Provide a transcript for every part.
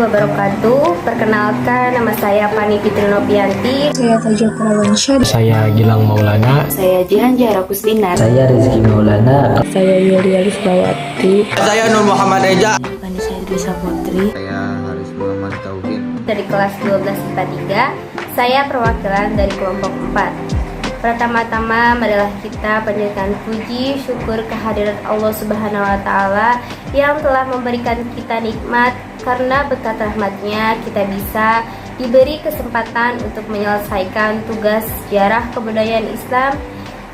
wabarakatuh. Perkenalkan, nama saya Fani Fitri Novianti. Saya Fajro Prawansyah. Saya Gilang Maulana. Saya Jihan Jahra Kusdinar. Saya Rizky Maulana. Saya Yulia Lisbawati. Saya Nur Muhammad Reza. Vanessa Idrisa Putri. Saya Haris Muhammad Tauhid. Dari kelas 12 IPA 3, saya perwakilan dari kelompok 4. Pertama-tama, marilah kita panjatkan puji syukur kehadirat Allah Subhanahu wa Ta'ala yang telah memberikan kita nikmat, karena berkat rahmatnya kita bisa diberi kesempatan untuk menyelesaikan tugas sejarah kebudayaan Islam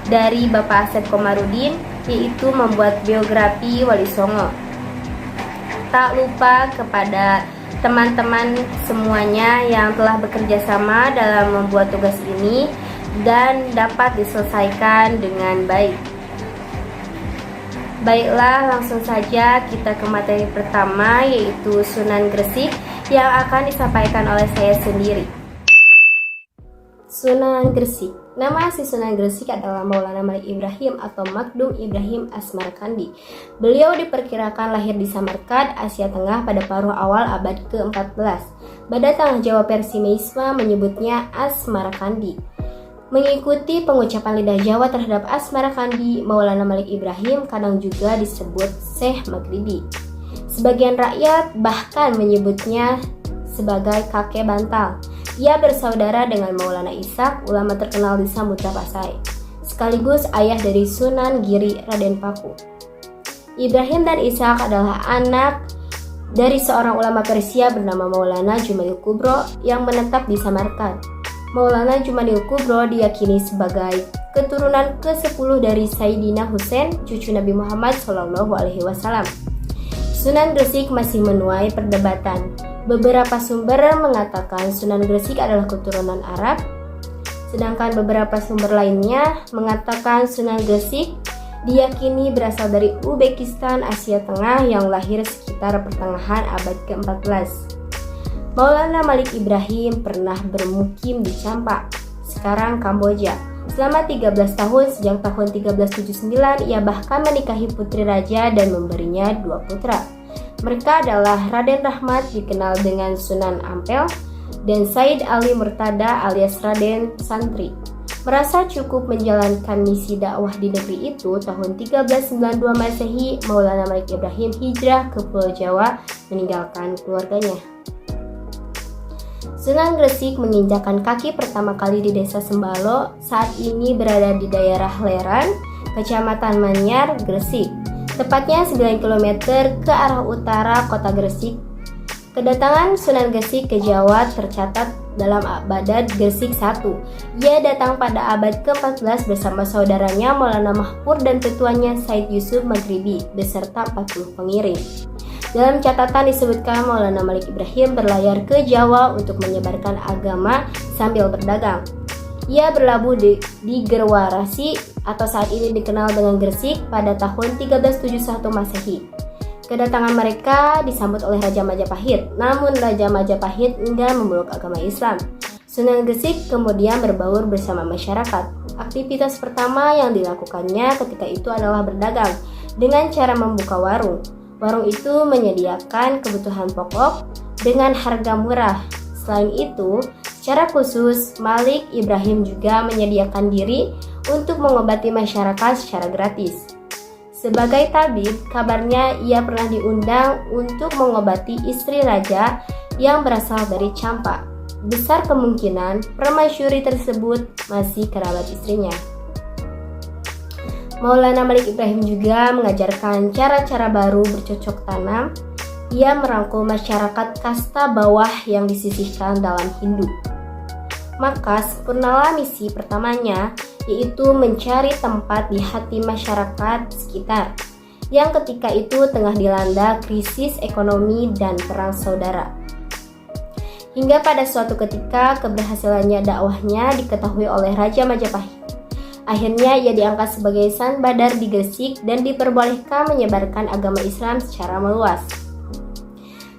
dari Bapak Asep Komarudin, yaitu membuat biografi Wali Songo. Tak lupa kepada teman-teman semuanya yang telah bekerja sama dalam membuat tugas ini dan dapat diselesaikan dengan baik. Baiklah, langsung saja kita ke materi pertama, yaitu Sunan Gresik yang akan disampaikan oleh saya sendiri. Sunan Gresik. Nama asli Sunan Gresik adalah Maulana Malik Ibrahim atau Magdum Ibrahim Asmarkandi. Beliau diperkirakan lahir di Samarkand, Asia Tengah pada paruh awal abad ke-14. Bada Tengah Jawa Persimeisme menyebutnya Asmarkandi. Mengikuti pengucapan lidah Jawa terhadap Asmarkandi, Maulana Malik Ibrahim kadang juga disebut Syekh Maghribi. Sebagian rakyat bahkan menyebutnya sebagai kakek bantal. Ia bersaudara dengan Maulana Ishaq, ulama terkenal di Samudra Pasai, sekaligus ayah dari Sunan Giri Raden Paku. Ibrahim dan Ishaq adalah anak dari seorang ulama Persia bernama Maulana Jumadil Kubro yang menetap di Samarkand. Maulana Jumadil Kubro diyakini sebagai keturunan ke-10 dari Sayyidina Husain, cucu Nabi Muhammad SAW. Sunan Gresik masih menuai perdebatan. Beberapa sumber mengatakan Sunan Gresik adalah keturunan Arab, sedangkan beberapa sumber lainnya mengatakan Sunan Gresik diyakini berasal dari Uzbekistan, Asia Tengah yang lahir sekitar pertengahan abad ke-14. Maulana Malik Ibrahim pernah bermukim di Champa, sekarang Kamboja, selama 13 tahun. Sejak tahun 1379 ia bahkan menikahi putri raja dan memberinya 2 putra. Mereka adalah Raden Rahmat, dikenal dengan Sunan Ampel, dan Said Ali Murtada alias Raden Santri. Merasa cukup menjalankan misi dakwah di negeri itu, tahun 1392 Masehi, Maulana Malik Ibrahim hijrah ke Pulau Jawa meninggalkan keluarganya. Sunan Gresik menginjakan kaki pertama kali di desa Sembalo, saat ini berada di daerah Leran, Kecamatan Manyar, Gresik, tepatnya 9 km ke arah utara kota Gresik. Kedatangan Sunan Gresik ke Jawa tercatat dalam Abad Gresik I. Ia datang pada abad ke-14 bersama saudaranya Maulana Mahpur dan tetuanya Said Yusuf Maghribi beserta 40 pengiring. Dalam catatan disebutkan Maulana Malik Ibrahim berlayar ke Jawa untuk menyebarkan agama sambil berdagang. Ia berlabuh di Gerwarasi atau saat ini dikenal dengan Gresik pada tahun 1371 Masehi. Kedatangan mereka disambut oleh Raja Majapahit, namun Raja Majapahit enggan memeluk agama Islam. Sunan Gresik kemudian berbaur bersama masyarakat. Aktivitas pertama yang dilakukannya ketika itu adalah berdagang dengan cara membuka warung. Warung itu menyediakan kebutuhan pokok dengan harga murah. Selain itu, secara khusus Malik Ibrahim juga menyediakan diri untuk mengobati masyarakat secara gratis. Sebagai tabib, kabarnya ia pernah diundang untuk mengobati istri raja yang berasal dari Champa. Besar kemungkinan permaisuri tersebut masih kerabat istrinya. Maulana Malik Ibrahim juga mengajarkan cara-cara baru bercocok tanam. Ia merangkul masyarakat kasta bawah yang disisihkan dalam Hindu. Maka sempurnalah misi pertamanya, yaitu mencari tempat di hati masyarakat sekitar yang ketika itu tengah dilanda krisis ekonomi dan perang saudara. Hingga pada suatu ketika keberhasilannya dakwahnya diketahui oleh Raja Majapahit. Akhirnya ia diangkat sebagai San Badar di Gresik dan diperbolehkan menyebarkan agama Islam secara meluas.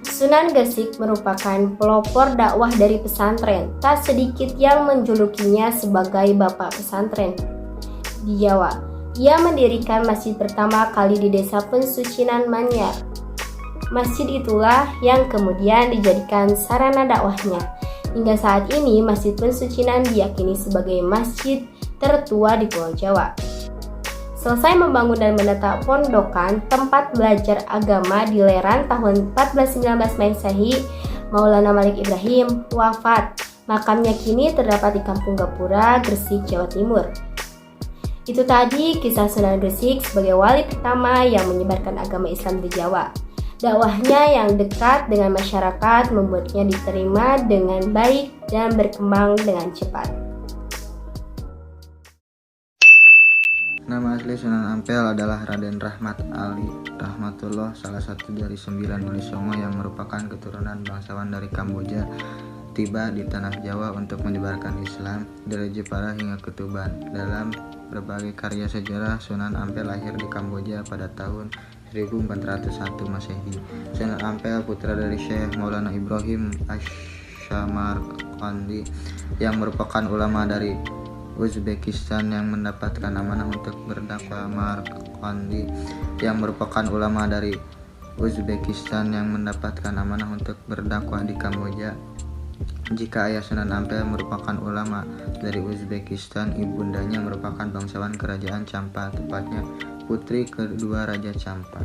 Sunan Gresik merupakan pelopor dakwah dari pesantren. Tak sedikit yang menjulukinya sebagai bapak pesantren di Jawa. Ia mendirikan masjid pertama kali di desa Pensucinan Manyar. Masjid itulah yang kemudian dijadikan sarana dakwahnya. Hingga saat ini, Masjid Pensucinan diyakini sebagai masjid tertua di Pulau Jawa. Selesai membangun dan menetap pondokan tempat belajar agama di Leran tahun 1419 Masehi, Maulana Malik Ibrahim wafat. Makamnya kini terdapat di Kampung Gapura, Gresik, Jawa Timur. Itu tadi kisah Sunan Gresik sebagai wali pertama yang menyebarkan agama Islam di Jawa. Dakwahnya yang dekat dengan masyarakat membuatnya diterima dengan baik dan berkembang dengan cepat. Nama asli Sunan Ampel adalah Raden Rahmat Ali Rahmatullah, salah satu dari 9 wali songo yang merupakan keturunan bangsawan dari Kamboja, tiba di tanah Jawa untuk menyebarkan Islam dari Jepara hingga ke Tuban. Dalam berbagai karya sejarah, Sunan Ampel lahir di Kamboja pada tahun 1401 Masehi. Sunan Ampel putra dari Syekh Maulana Ibrahim As-Samarqandi yang merupakan ulama dari Uzbekistan yang mendapatkan amanah untuk berdakwah. Marqandi yang merupakan ulama dari Uzbekistan yang mendapatkan amanah untuk berdakwah di Kamboja. Jika ayah Sunan Ampel merupakan ulama dari Uzbekistan, ibundanya merupakan bangsawan kerajaan Champa, tepatnya putri kedua Raja Champa.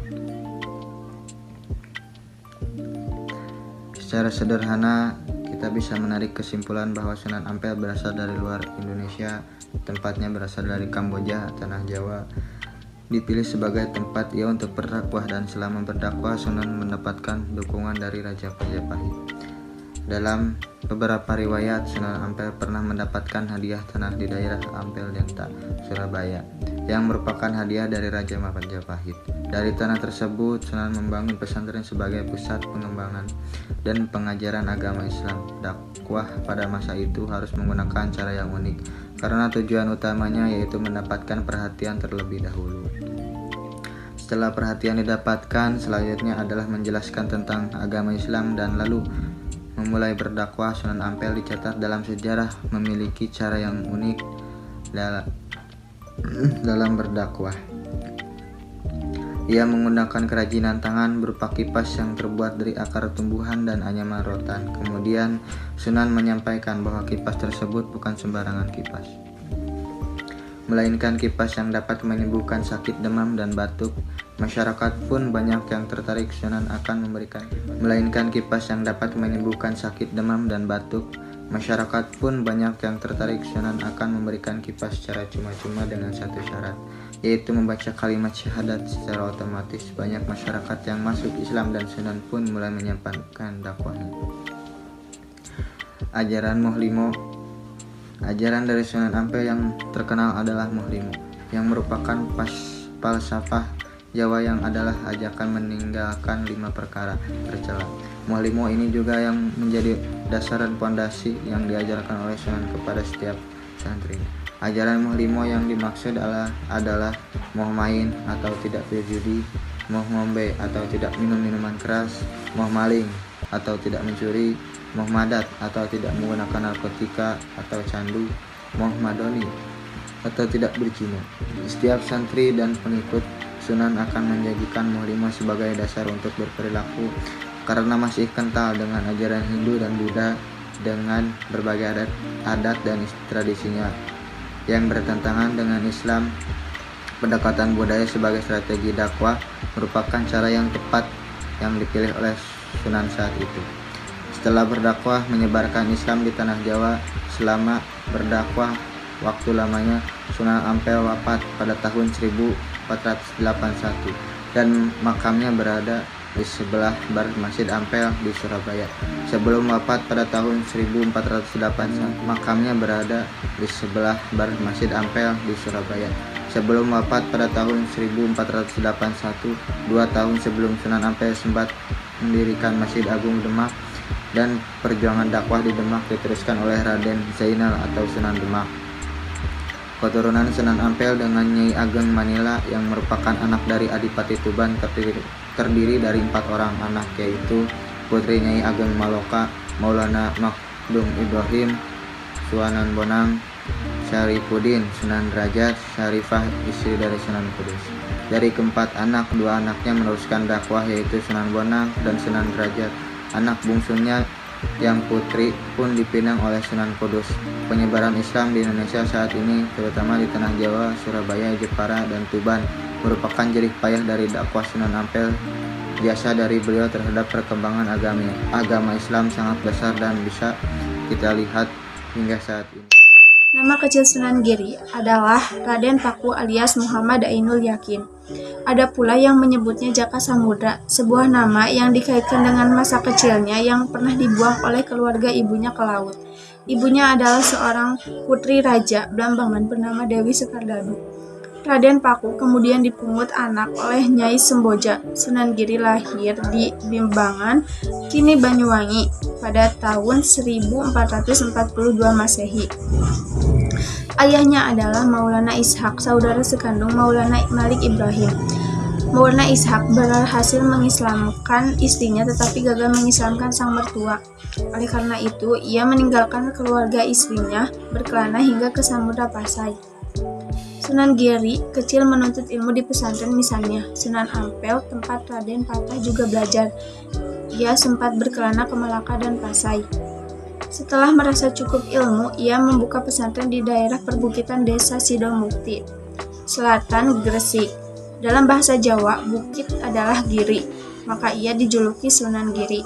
Secara sederhana, kita bisa menarik kesimpulan bahwa Sunan Ampel berasal dari luar Indonesia, tempatnya berasal dari Kamboja, tanah Jawa. Dipilih sebagai tempat ia untuk berdakwah, dan selama berdakwah Sunan mendapatkan dukungan dari Raja Majapahit. Dalam beberapa riwayat, Sunan Ampel pernah mendapatkan hadiah tanah di daerah Ampel Denta, Surabaya, yang merupakan hadiah dari Raja Majapahit. Dari tanah tersebut, Sunan membangun pesantren sebagai pusat pengembangan dan pengajaran agama Islam. Dakwah pada masa itu harus menggunakan cara yang unik, karena tujuan utamanya yaitu mendapatkan perhatian terlebih dahulu. Setelah perhatian didapatkan, selanjutnya adalah menjelaskan tentang agama Islam dan lalu memulai berdakwah. Sunan Ampel dicatat dalam sejarah memiliki cara yang unik dalam berdakwah. Ia menggunakan kerajinan tangan berupa kipas yang terbuat dari akar tumbuhan dan anyaman rotan. Kemudian Sunan menyampaikan bahwa kipas tersebut bukan sembarangan kipas, melainkan kipas yang dapat menyembuhkan sakit demam dan batuk. Masyarakat pun banyak yang tertarik. Sunan akan memberikan melainkan kipas yang dapat menyembuhkan sakit demam dan batuk. Masyarakat pun banyak yang tertarik. Sunan akan memberikan kipas secara cuma-cuma dengan satu syarat, yaitu membaca kalimat syahadat secara otomatis. Banyak masyarakat yang masuk Islam dan Sunan pun mulai menyampaikan dakwahnya. Ajaran Muhlimo. Ajaran dari Sunan Ampel yang terkenal adalah Muhlimo, yang merupakan falsafah Jawa yang adalah ajakan meninggalkan 5 perkara tercela. Muhlimo ini juga yang menjadi dasar dan pondasi yang diajarkan oleh Sunan kepada setiap santri. Ajaran Muhlimo yang dimaksud adalah moh main atau tidak berjudi, moh ngombe atau tidak minum minuman keras, moh maling atau tidak mencuri, moh madat atau tidak menggunakan narkotika atau candu, moh madoni atau tidak berzina. Setiap santri dan pengikut Sunan akan menjadikan Muhlimo sebagai dasar untuk berperilaku, karena masih kental dengan ajaran Hindu dan Buddha dengan berbagai adat dan tradisinya yang bertentangan dengan Islam. Pendekatan budaya sebagai strategi dakwah merupakan cara yang tepat yang dipilih oleh Sunan saat itu. Setelah berdakwah menyebarkan Islam di tanah Jawa, selama berdakwah waktu lamanya, Sunan Ampel wafat pada tahun 1481 dan makamnya berada di sebelah barat Masjid Ampel di Surabaya. Sebelum wafat pada tahun 1481, makamnya berada di sebelah barat Masjid Ampel di Surabaya. Sebelum wafat pada tahun 1481, 2 tahun sebelum Sunan Ampel sempat mendirikan Masjid Agung Demak, dan perjuangan dakwah di Demak diteruskan oleh Raden Zainal atau Sunan Demak. Keturunan Sunan Ampel dengan Nyai Ageng Manila yang merupakan anak dari Adipati Tuban terdiri dari 4 orang anak, yaitu putri Nyai Ageng Maloka, Maulana Makdum Ibrahim, Suanan Bonang, Syarifuddin, Sunan Derajat, Syarifah istri dari Sunan Kudus. Dari keempat anak, dua anaknya meneruskan dakwah yaitu Sunan Bonang dan Sunan Derajat. Anak bungsunya yang putri pun dipinang oleh Sunan Kudus. Penyebaran Islam di Indonesia saat ini, terutama di Tanah Jawa, Surabaya, Jepara, dan Tuban, merupakan jerih payah dari dakwah Sunan Ampel. Jasa dari beliau terhadap perkembangan agama Islam sangat besar dan bisa kita lihat hingga saat ini. Nama kecil Sunan Giri adalah Raden Paku alias Muhammad Ainul Yakin. Ada pula yang menyebutnya Jaka Samudra, sebuah nama yang dikaitkan dengan masa kecilnya yang pernah dibuang oleh keluarga ibunya ke laut. Ibunya adalah seorang putri raja Blambangan bernama Dewi Sekardadu. Raden Paku kemudian dipungut anak oleh Nyai Semboja. Sunan Giri lahir di Bimbangan, kini Banyuwangi, pada tahun 1442 Masehi. Ayahnya adalah Maulana Ishak, saudara sekandung Maulana Malik Ibrahim. Maulana Ishak berhasil mengislamkan istrinya tetapi gagal mengislamkan sang mertua. Oleh karena itu, ia meninggalkan keluarga istrinya berkelana hingga ke Samudra Pasai. Sunan Giri kecil menuntut ilmu di pesantren misalnya Sunan Ampel, tempat Raden Patah juga belajar. Ia sempat berkelana ke Malaka dan Pasai. Setelah merasa cukup ilmu, ia membuka pesantren di daerah perbukitan desa Sidomukti, selatan Gresik. Dalam bahasa Jawa, bukit adalah giri, maka ia dijuluki Sunan Giri.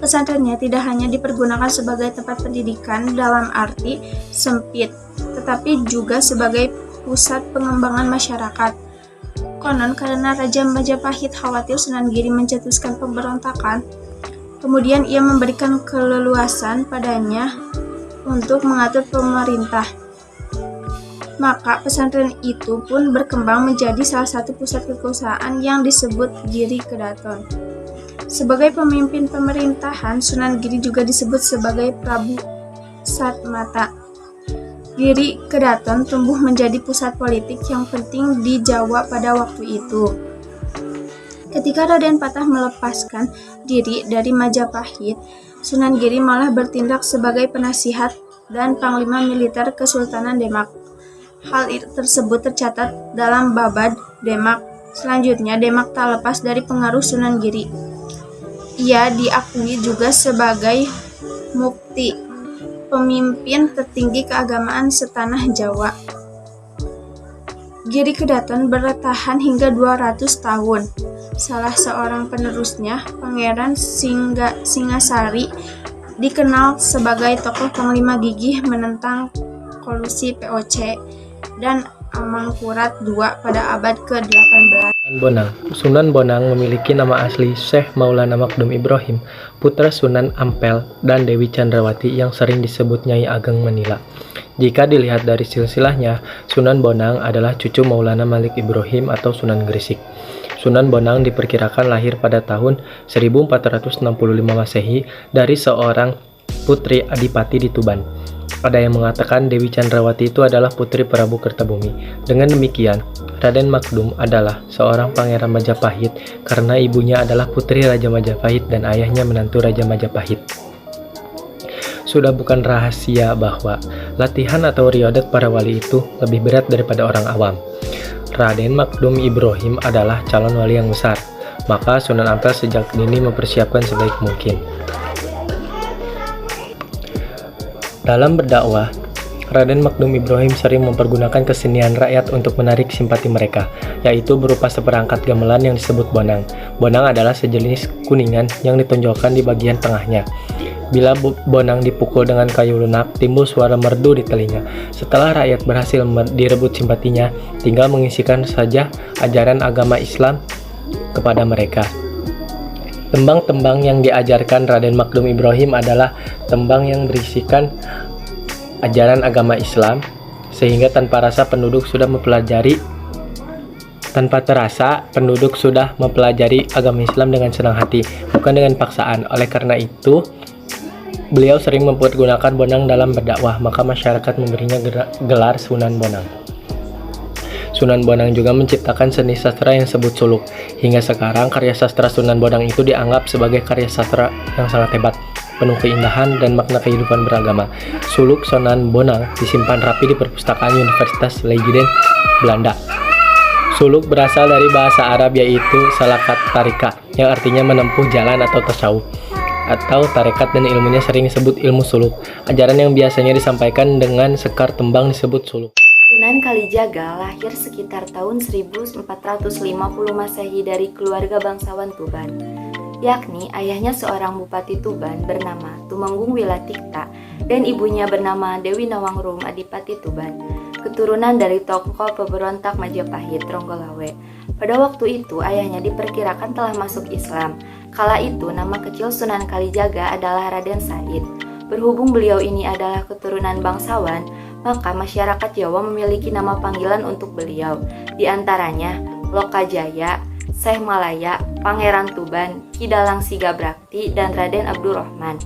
Pesantrennya tidak hanya dipergunakan sebagai tempat pendidikan dalam arti sempit, tetapi juga sebagai pusat pengembangan masyarakat. Konon karena Raja Majapahit khawatir Sunan Giri mencetuskan pemberontakan, kemudian ia memberikan keleluasan padanya untuk mengatur pemerintah. Maka pesantren itu pun berkembang menjadi salah satu pusat kekuasaan yang disebut Giri Kedaton. Sebagai pemimpin pemerintahan, Sunan Giri juga disebut sebagai Prabu Satmata. Giri Kedaton tumbuh menjadi pusat politik yang penting di Jawa pada waktu itu. Ketika Raden Patah melepaskan diri dari Majapahit, Sunan Giri malah bertindak sebagai penasihat dan panglima militer Kesultanan Demak. Hal tersebut tercatat dalam Babad Demak. Selanjutnya, Demak tak lepas dari pengaruh Sunan Giri. Ia diakui juga sebagai mukti, pemimpin tertinggi keagamaan setanah Jawa. Giri Kedaton bertahan hingga 200 tahun. Salah seorang penerusnya, Pangeran Singasari, dikenal sebagai tokoh panglima gigih menentang kolusi POC dan Amangkurat II pada abad ke-18. Sunan Bonang memiliki nama asli Syekh Maulana Makdum Ibrahim, putra Sunan Ampel dan Dewi Chandrawati yang sering disebut Nyai Ageng Manila. Jika dilihat dari silsilahnya, Sunan Bonang adalah cucu Maulana Malik Ibrahim atau Sunan Gresik. Sunan Bonang diperkirakan lahir pada tahun 1465 Masehi dari seorang putri adipati di Tuban. Ada yang mengatakan Dewi Chandrawati itu adalah putri Prabu Kertabumi. Dengan demikian, Raden Makdum adalah seorang pangeran Majapahit karena ibunya adalah putri Raja Majapahit dan ayahnya menantu Raja Majapahit. Sudah bukan rahasia bahwa latihan atau riadat para wali itu lebih berat daripada orang awam. Raden Makdum Ibrahim adalah calon wali yang besar, maka Sunan Ampel sejak dini mempersiapkan sebaik mungkin. Dalam berdakwah, Raden Makdum Ibrahim sering mempergunakan kesenian rakyat untuk menarik simpati mereka, yaitu berupa seperangkat gamelan yang disebut bonang. Bonang adalah sejenis kuningan yang ditonjolkan di bagian tengahnya. Bila bonang dipukul dengan kayu lunak, timbul suara merdu di telinga. Setelah rakyat berhasil direbut simpatinya, tinggal mengisikan saja ajaran agama Islam kepada mereka. Tembang-tembang yang diajarkan Raden Makdum Ibrahim adalah tembang yang berisikan ajaran agama Islam, sehingga tanpa terasa penduduk sudah mempelajari agama Islam dengan senang hati, bukan dengan paksaan. Oleh karena itu, beliau sering mempergunakan bonang dalam berdakwah, maka masyarakat memberinya gelar Sunan Bonang. Sunan Bonang juga menciptakan seni sastra yang disebut suluk. Hingga sekarang, karya sastra Sunan Bonang itu dianggap sebagai karya sastra yang sangat hebat, penuh keindahan dan makna kehidupan beragama. Suluk Sunan Bonang disimpan rapi di perpustakaan Universitas Leiden, Belanda. Suluk berasal dari bahasa Arab yaitu salakat tarika, yang artinya menempuh jalan atau tasawuf. Atau tarekat dan ilmunya sering disebut ilmu suluk. Ajaran yang biasanya disampaikan dengan sekar tembang disebut suluk. Sunan Kalijaga lahir sekitar tahun 1450 Masehi dari keluarga bangsawan Tuban, yakni ayahnya seorang bupati Tuban bernama Tumenggung Wilatikta dan ibunya bernama Dewi Nawangrum Adipati Tuban, keturunan dari tokoh pemberontak Majapahit Ronggolawe. Pada waktu itu ayahnya diperkirakan telah masuk Islam. Kala itu nama kecil Sunan Kalijaga adalah Raden Said. Berhubung beliau ini adalah keturunan bangsawan, maka masyarakat Jawa memiliki nama panggilan untuk beliau, di antaranya Lokajaya, Syekh Malaya, Pangeran Tuban, Kidalang Sigabrakti, dan Raden Abdurrahman.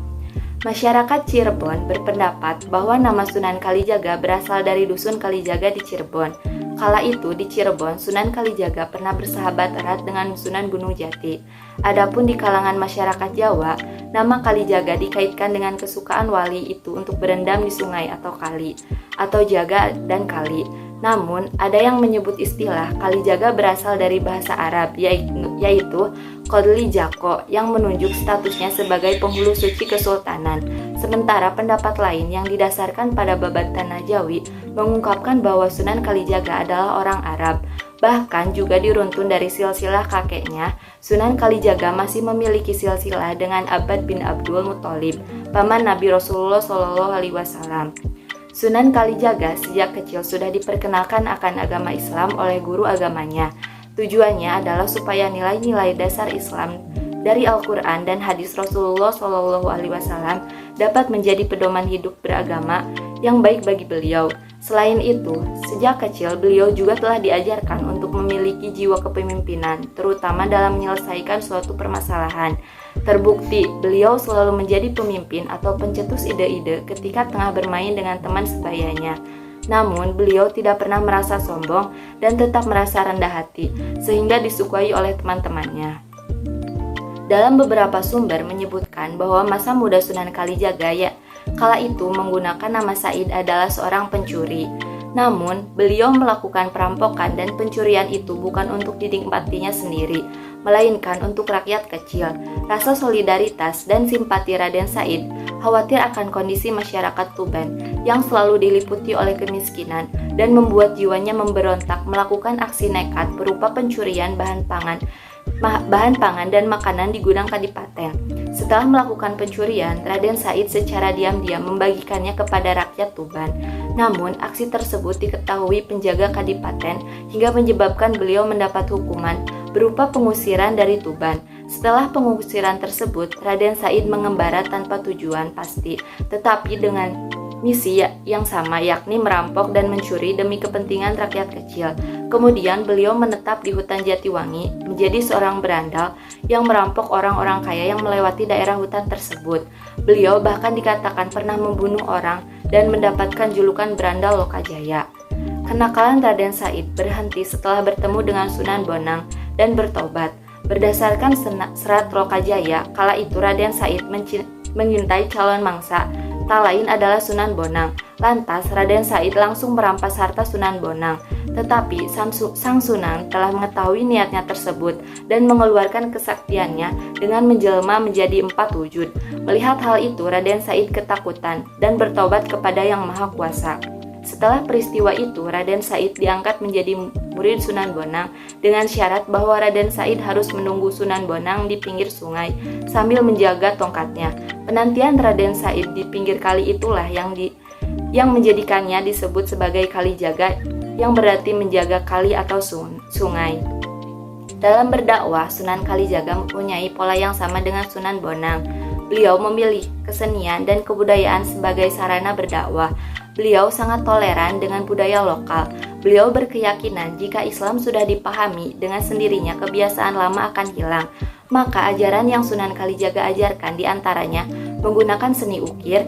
Masyarakat Cirebon berpendapat bahwa nama Sunan Kalijaga berasal dari dusun Kalijaga di Cirebon. Kala itu di Cirebon, Sunan Kalijaga pernah bersahabat erat dengan Sunan Gunung Jati. Adapun di kalangan masyarakat Jawa, nama Kalijaga dikaitkan dengan kesukaan wali itu untuk berendam di sungai atau kali, atau jaga dan kali. Namun, ada yang menyebut istilah Kalijaga berasal dari bahasa Arab, yaitu Kodli Jako, yang menunjuk statusnya sebagai penghulu suci kesultanan. Sementara pendapat lain yang didasarkan pada babat tanah Jawi mengungkapkan bahwa Sunan Kalijaga adalah orang Arab. Bahkan juga diruntun dari silsilah kakeknya, Sunan Kalijaga masih memiliki silsilah dengan Abbad bin Abdul Muthalib, paman Nabi Rasulullah SAW. Sunan Kalijaga sejak kecil sudah diperkenalkan akan agama Islam oleh guru agamanya. Tujuannya adalah supaya nilai-nilai dasar Islam dari Al-Quran dan hadis Rasulullah SAW dapat menjadi pedoman hidup beragama yang baik bagi beliau. Selain itu, sejak kecil beliau juga telah diajarkan untuk memiliki jiwa kepemimpinan, terutama dalam menyelesaikan suatu permasalahan. Terbukti, beliau selalu menjadi pemimpin atau pencetus ide-ide ketika tengah bermain dengan teman sebayanya. Namun, beliau tidak pernah merasa sombong dan tetap merasa rendah hati, sehingga disukai oleh teman-temannya. Dalam beberapa sumber menyebutkan bahwa masa muda Sunan Kalijaga kala itu menggunakan nama Said adalah seorang pencuri. Namun, beliau melakukan perampokan dan pencurian itu bukan untuk dinikmatinya sendiri, melainkan untuk rakyat kecil. Rasa solidaritas dan simpati Raden Said khawatir akan kondisi masyarakat Tuban yang selalu diliputi oleh kemiskinan dan membuat jiwanya memberontak melakukan aksi nekat berupa pencurian bahan pangan dan makanan di gudang kadipaten. Setelah melakukan pencurian, Raden Said secara diam-diam membagikannya kepada rakyat Tuban. Namun, aksi tersebut diketahui penjaga kadipaten hingga menyebabkan beliau mendapat hukuman berupa pengusiran dari Tuban. Setelah pengusiran tersebut, Raden Said mengembara tanpa tujuan pasti, tetapi dengan misi yang sama, yakni merampok dan mencuri demi kepentingan rakyat kecil. Kemudian beliau menetap di hutan Jatiwangi menjadi seorang berandal yang merampok orang-orang kaya yang melewati daerah hutan tersebut. Beliau bahkan dikatakan pernah membunuh orang dan mendapatkan julukan berandal Lokajaya. Kenakalan Raden Said berhenti setelah bertemu dengan Sunan Bonang dan bertobat. Berdasarkan serat Lokajaya, kala itu Raden Said mengintai calon mangsa, tak lain adalah Sunan Bonang. Lantas Raden Said langsung merampas harta Sunan Bonang. Tetapi sang Sunan telah mengetahui niatnya tersebut dan mengeluarkan kesaktiannya dengan menjelma menjadi 4 wujud. Melihat hal itu, Raden Said ketakutan dan bertobat kepada Yang Maha Kuasa. Setelah peristiwa itu, Raden Said diangkat menjadi murid Sunan Bonang dengan syarat bahwa Raden Said harus menunggu Sunan Bonang di pinggir sungai sambil menjaga tongkatnya. Penantian Raden Said di pinggir kali itulah yang menjadikannya disebut sebagai Kalijaga, yang berarti menjaga kali atau sungai. Dalam berdakwah, Sunan Kalijaga mempunyai pola yang sama dengan Sunan Bonang. Beliau memilih kesenian dan kebudayaan sebagai sarana berdakwah. Beliau sangat toleran dengan budaya lokal. Beliau berkeyakinan jika Islam sudah dipahami, dengan sendirinya kebiasaan lama akan hilang. Maka ajaran yang Sunan Kalijaga ajarkan diantaranya menggunakan seni ukir,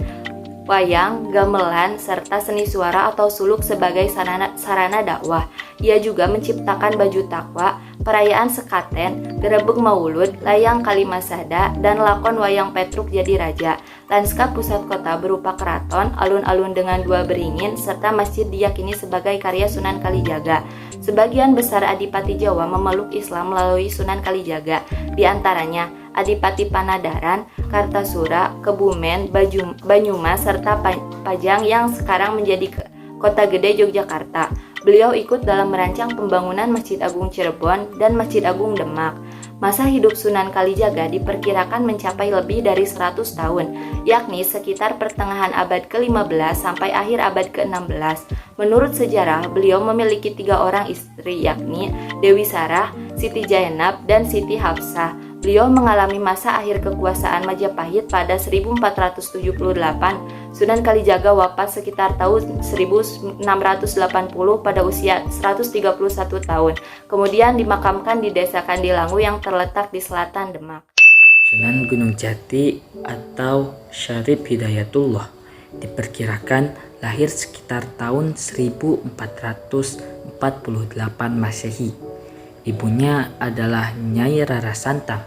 wayang, gamelan, serta seni suara atau suluk sebagai sarana dakwah. Ia juga menciptakan baju takwa, perayaan sekaten, gerebek maulud, layang kalimasada, dan lakon wayang Petruk Jadi Raja. Lanskap pusat kota berupa keraton, alun-alun dengan 2 beringin, serta masjid diyakini sebagai karya Sunan Kalijaga. Sebagian besar Adipati Jawa memeluk Islam melalui Sunan Kalijaga, di antaranya Adipati Panadaran, Kartasura, Kebumen, Banyumas, serta Pajang yang sekarang menjadi Kota Gede Yogyakarta. Beliau ikut dalam merancang pembangunan Masjid Agung Cirebon dan Masjid Agung Demak. Masa hidup Sunan Kalijaga diperkirakan mencapai lebih dari 100 tahun, yakni sekitar pertengahan abad ke-15 sampai akhir abad ke-16. Menurut sejarah, beliau memiliki 3 orang istri, yakni Dewi Sarah, Siti Jainab, dan Siti Hafsah. Beliau mengalami masa akhir kekuasaan Majapahit pada 1478. Sunan Kalijaga wafat sekitar tahun 1680 pada usia 131 tahun. Kemudian dimakamkan di Desa Kandilangu yang terletak di selatan Demak. Sunan Gunung Jati atau Syarif Hidayatullah diperkirakan lahir sekitar tahun 1448 Masehi. Ibunya adalah Nyai Rara Santang,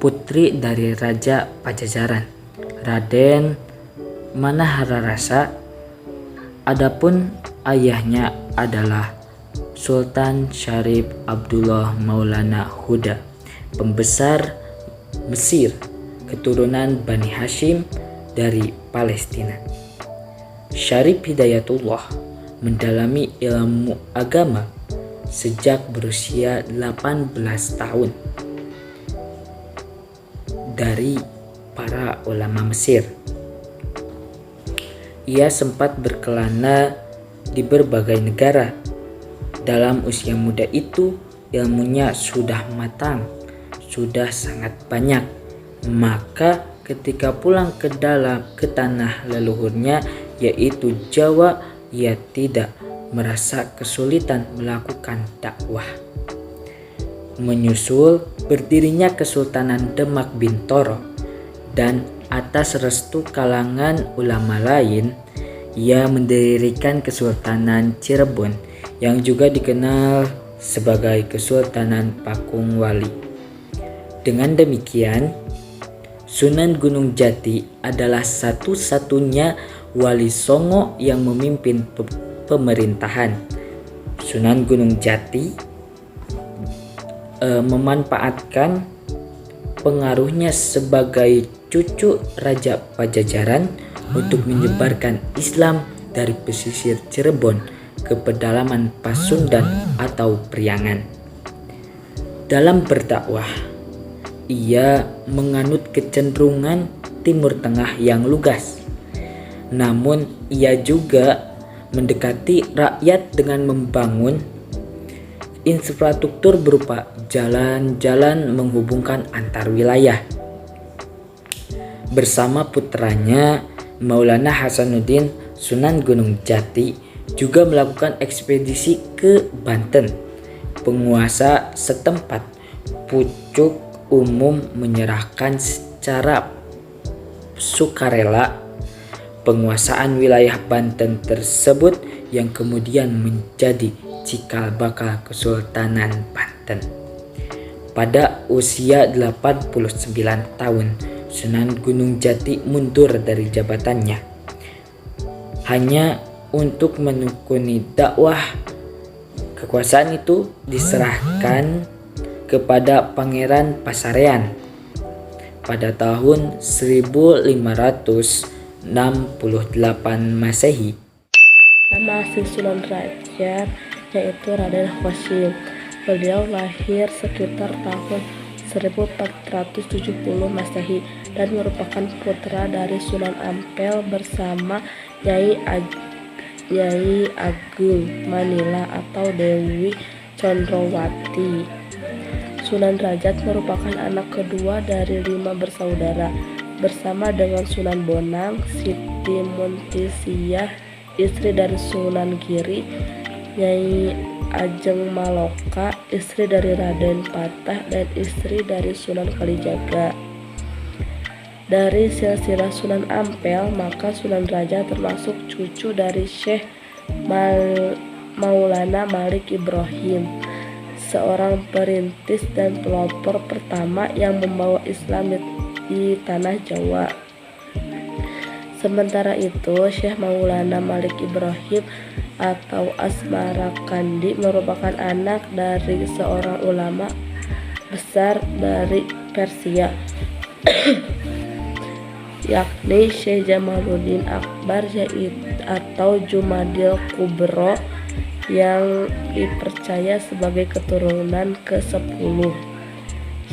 putri dari Raja Pajajaran, Raden Manahararasa. Adapun ayahnya adalah Sultan Syarif Abdullah Maulana Huda, pembesar Mesir, keturunan Bani Hashim dari Palestina. Syarif Hidayatullah mendalami ilmu agama sejak berusia 18 tahun dari para ulama Mesir. Ia sempat berkelana di berbagai negara. Dalam usia muda itu, ilmunya sudah matang, sudah sangat banyak. Maka ketika pulang ke tanah leluhurnya, yaitu Jawa, ia tidak merasa kesulitan melakukan dakwah. Menyusul berdirinya Kesultanan Demak Bintoro dan atas restu kalangan ulama lain, ia mendirikan Kesultanan Cirebon yang juga dikenal sebagai Kesultanan Pakung Wali. Dengan demikian, Sunan Gunung Jati adalah satu-satunya wali Songo yang memimpin pemerintahan. Sunan Gunung Jati memanfaatkan pengaruhnya sebagai cucu Raja Pajajaran untuk menyebarkan Islam dari pesisir Cirebon ke pedalaman Pasundan atau Priangan. Dalam berdakwah, ia menganut kecenderungan Timur Tengah yang lugas. Namun ia juga mendekati rakyat dengan membangun infrastruktur berupa jalan-jalan menghubungkan antar wilayah. Bersama putranya Maulana Hasanuddin, Sunan Gunung Jati juga melakukan ekspedisi ke Banten. Penguasa setempat pucuk umum menyerahkan secara sukarela penguasaan wilayah Banten tersebut yang kemudian menjadi cikal bakal Kesultanan Banten. Pada usia 89 tahun, Sunan Gunung Jati mundur dari jabatannya hanya untuk menekuni dakwah. Kekuasaan itu diserahkan kepada Pangeran Pasarean pada tahun 1568 Masehi. Nama asli Sunan Raja yaitu Raden Qasim. Beliau lahir sekitar tahun 1470 Masehi dan merupakan putra dari Sunan Ampel bersama Nyai Agung Manila atau Dewi Condrowati. Sunan Rajat merupakan anak kedua dari 5 bersaudara bersama dengan Sunan Bonang, Siti Muntisia, istri dari Sunan Giri, Nyai Ajeng Maloka, istri dari Raden Patah, dan istri dari Sunan Kalijaga. Dari silsilah Sunan Ampel, maka Sunan Raja termasuk cucu dari Syekh Maulana Malik Ibrahim, seorang perintis dan pelopor pertama yang membawa Islam di tanah Jawa. Sementara itu, Syekh Maulana Malik Ibrahim atau Asmarakandi merupakan anak dari seorang ulama besar dari Persia, yakni Syekh Jamaluddin Akbar atau Jumadil Kubro, yang dipercaya sebagai keturunan ke-10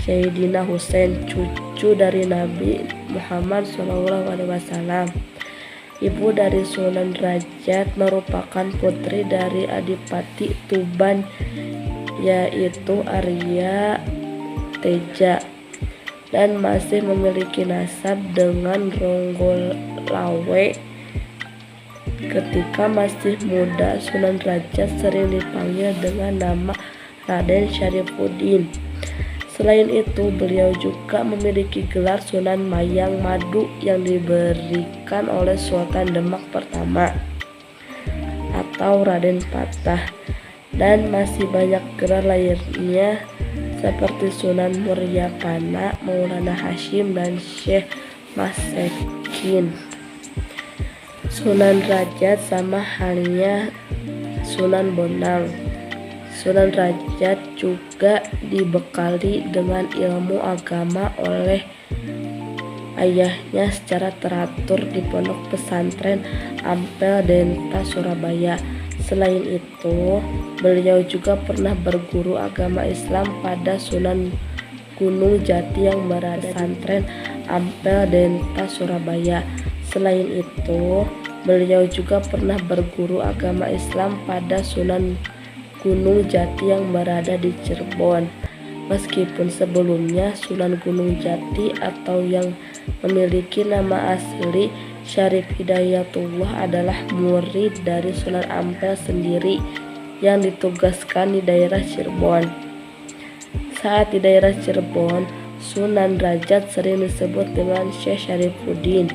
Sayyidina Husain, cucu dari Nabi Muhammad SAW. Ibu dari Sunan Derajat merupakan putri dari Adipati Tuban, yaitu Arya Teja, dan masih memiliki nasab dengan Ronggolawe. Ketika masih muda, Sunan Derajat sering dipanggil dengan nama Raden Syarifuddin. Selain itu, beliau juga memiliki gelar Sunan Mayang Madu yang diberikan oleh Sultan Demak pertama atau Raden Patah, dan masih banyak gelar lainnya seperti Sunan Muryapana, Maulana Hashim, dan Syekh Masekin. Sunan Derajat sama halnya Sunan Bonang. Sunan Derajat juga dibekali dengan ilmu agama oleh ayahnya secara teratur di Pondok Pesantren Ampel Denta, Surabaya. Selain itu, beliau juga pernah berguru agama Islam pada Sunan Gunung Jati yang berada di Pesantren Ampel Denta, Surabaya. Selain itu, beliau juga pernah berguru agama Islam pada Sunan Gunung Jati yang berada di Cirebon. Meskipun sebelumnya Sunan Gunung Jati atau yang memiliki nama asli Syarif Hidayatullah adalah murid dari Sunan Ampel sendiri yang ditugaskan di daerah Cirebon. Saat di daerah Cirebon, Sunan Derajat sering disebut dengan Syekh Syarifuddin.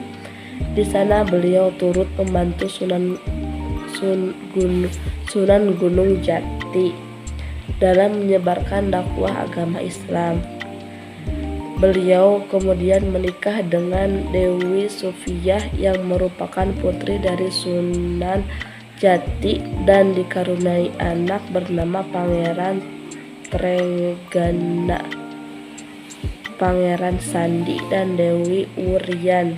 Di sana beliau turut membantu Sunan Gunung Jati dalam menyebarkan dakwah agama Islam. Beliau kemudian menikah dengan Dewi Sufiyah yang merupakan putri dari Sunan Jati dan dikaruniai anak bernama Pangeran Trenggana, Pangeran Sandi, dan Dewi Wuryan.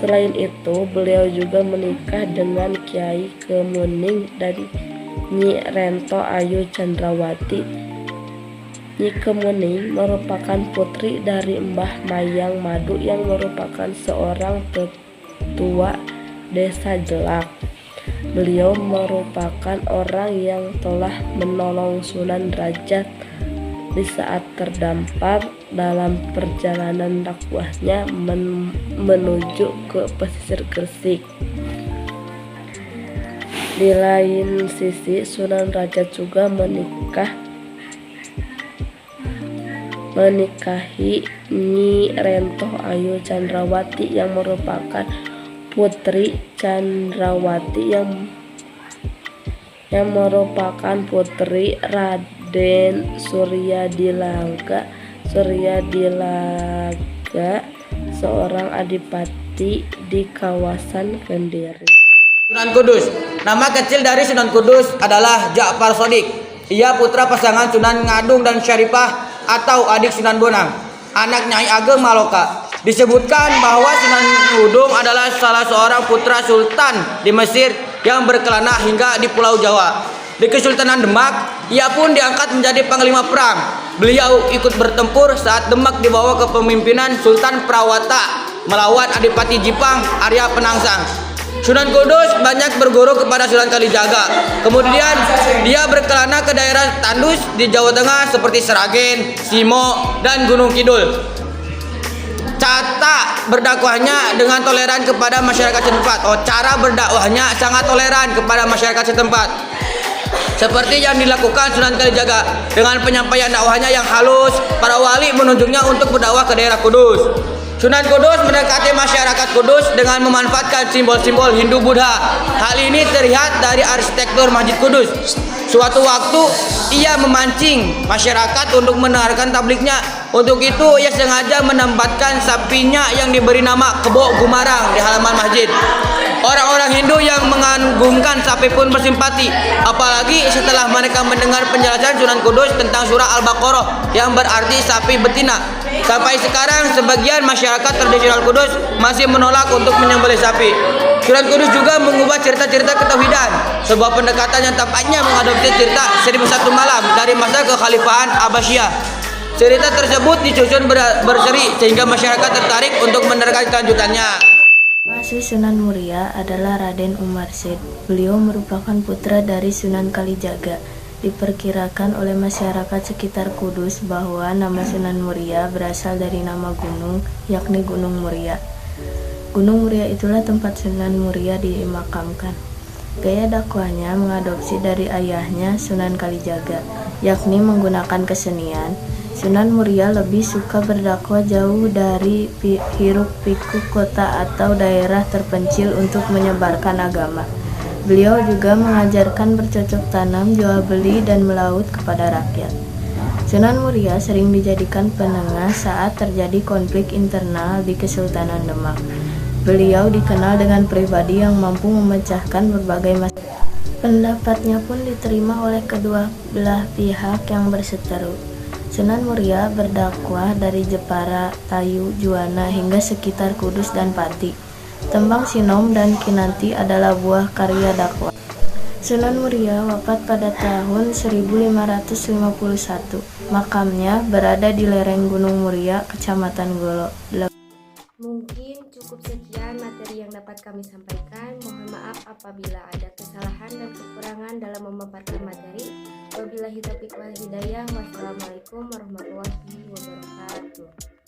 Selain itu, beliau juga menikah dengan Kiai Kemuning dari Nyi Rento Ayu Chandrawati. Nyi Kemuning merupakan putri dari Mbah Mayang Madu yang merupakan seorang tetua desa Jelak. Beliau merupakan orang yang telah menolong Sunan Derajat di saat terdampar dalam perjalanan dakwahnya menuju ke pesisir Gresik. Di lain sisi, Sunan Derajat juga menikahi Nyi Rento Ayu Chandrawati yang merupakan putri Chandrawati yang merupakan putri Raden Suryadilaga, seorang adipati di kawasan Kendiri. Sunan Kudus. Nama kecil dari Sunan Kudus adalah Ja'far Shadiq. Ia putra pasangan Sunan Ngadung dan Syarifah atau adik Sunan Bonang, anak Nyai Ageng Maloka. Disebutkan bahwa Sunan Ngudung adalah salah seorang putra sultan di Mesir yang berkelana hingga di Pulau Jawa. Di Kesultanan Demak, ia pun diangkat menjadi panglima perang. Beliau ikut bertempur saat Demak dibawa ke pemimpinan Sultan Prawata melawan Adipati Jipang Arya Penangsang. Sunan Kudus banyak berguru kepada Sunan Kalijaga. Kemudian dia berkelana ke daerah tandus di Jawa Tengah seperti Seragen, Simo, dan Gunung Kidul. Cara berdakwahnya dengan toleran kepada masyarakat setempat. Cara berdakwahnya sangat toleran kepada masyarakat setempat. Seperti yang dilakukan Sunan Kalijaga dengan penyampaian dakwahnya yang halus, para wali menunjuknya untuk berdakwah ke daerah Kudus. Sunan Kudus mendekati masyarakat Kudus dengan memanfaatkan simbol-simbol Hindu-Buddha. Hal ini terlihat dari arsitektur Masjid Kudus. Suatu waktu ia memancing masyarakat untuk mendengarkan tabliknya. Untuk itu ia sengaja menempatkan sapinya yang diberi nama Kebo Gumarang di halaman masjid. Orang-orang Hindu yang mengagungkan sapi pun bersimpati, apalagi setelah mereka mendengar penjelasan Sunan Kudus tentang surah Al-Baqarah yang berarti sapi betina. Sampai sekarang sebagian masyarakat tradisional Kudus masih menolak untuk menyembelih sapi. Sunan Kudus juga mengubah cerita-cerita ketauhidan, sebuah pendekatan yang tampaknya mengadopsi cerita 1001 malam dari masa kekhalifahan Abbasiyah. Cerita tersebut disusun berseri sehingga masyarakat tertarik untuk menerka kelanjutannya. Asli Sunan Muria adalah Raden Umar Syed. Beliau merupakan putra dari Sunan Kalijaga. Diperkirakan oleh masyarakat sekitar Kudus bahwa nama Sunan Muria berasal dari nama gunung, yakni Gunung Muria. Gunung Muria itulah tempat Sunan Muria dimakamkan. Gaya dakwahnya mengadopsi dari ayahnya Sunan Kalijaga, yakni menggunakan kesenian. Sunan Muria lebih suka berdakwah jauh dari hiruk-pikuk kota atau daerah terpencil untuk menyebarkan agama. Beliau juga mengajarkan bercocok tanam, jual beli, dan melaut kepada rakyat. Sunan Muria sering dijadikan penengah saat terjadi konflik internal di Kesultanan Demak. Beliau dikenal dengan pribadi yang mampu memecahkan berbagai masalah. Pendapatnya pun diterima oleh kedua belah pihak yang berseteru. Sunan Muria berdakwah dari Jepara, Tayu, Juwana hingga sekitar Kudus dan Pati. Tembang Sinom dan Kinanti adalah buah karya dakwah. Sunan Muria wafat pada tahun 1551. Makamnya berada di lereng Gunung Muria, Kecamatan Golo. Mungkin cukup sekian materi yang dapat kami sampaikan. Mohon maaf apabila ada kesalahan dan kekurangan dalam memaparkan materi. Wabillahi taufiq wal hidayah. Wassalamualaikum warahmatullahi wabarakatuh.